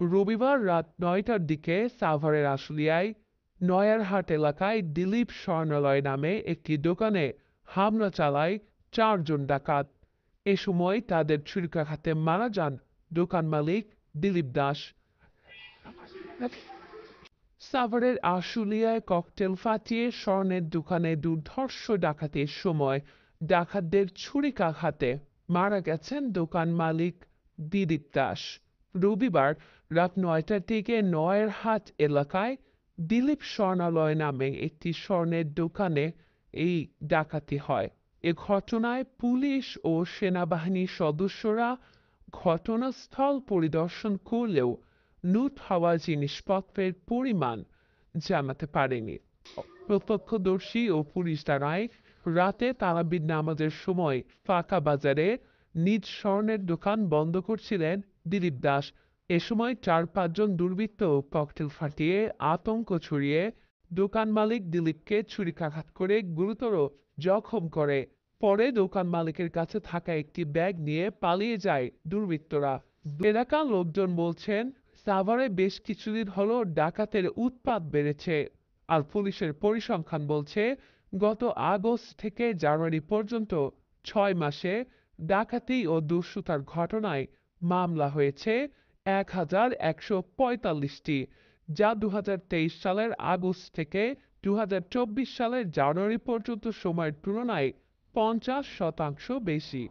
রবিবার রাত ৯টার দিকে সাভারের আশুলিয়ায় নয়ারহাট এলাকায় দিলীপ স্বর্ণালয় নামে একটি দোকানে হামলা চালায় 4 জন ডাকাত। এ সময় তাদের ছুরিকাঘাতে মারা যান দোকান মালিক দিলীপ দাস। সাভারের আশুলিয়ায় ককটেল ফাটিয়ে স্বর্ণের দোকানে দুর্ধর্ষ ডাকাতির সময় ডাকাতদের ছুরিকাঘাতে মারা গেছেন দোকান মালিক দিলীপ দাস। রবিবার রাত ৯টার দিকে নয়ারহাট এলাকায় দিলীপ স্বর্ণালয় নামে একটি স্বর্ণের দোকানে এই ডাকাতি হয়। এ ঘটনায় পুলিশ ও সেনাবাহিনীর সদস্যরা ঘটনাস্থল পরিদর্শন করলেও লুট হওয়া জিনিসপত্রের পরিমাণ জানাতে পারেনি। প্রত্যক্ষদর্শী ও পুলিশ জানায়, রাতে তারাবির নামাজের সময় ফাঁকা বাজারে নিজ স্বর্ণের দোকান বন্ধ করছিলেন দিলীপ দাস। এ সময় 4-5 জন দুর্বৃত্ত ককটেল ফাটিয়ে আতঙ্ক ছড়িয়ে দোকান মালিক দিলীপকে ছুরিকাঘাত করে গুরুতর জখম করে। পরে দোকান মালিকের কাছে থাকা একটি ব্যাগ নিয়ে পালিয়ে যায় দুর্বৃত্তরা। এলাকার লোকজন বলছেন, সাভারে বেশ কিছুদিন হলো ডাকাতের উৎপাত বেড়েছে। আর পুলিশের পরিসংখ্যান বলছে, গত আগস্ট থেকে জানুয়ারি পর্যন্ত 6 মাসে ডাকাতি ও দস্যুতার ঘটনায় মামলা হয়েছে 1145টি, যা 2023 সালের আগস্ট থেকে 2024 সালের জানুয়ারি পর্যন্ত সময়ের তুলনায় 50% বেশি।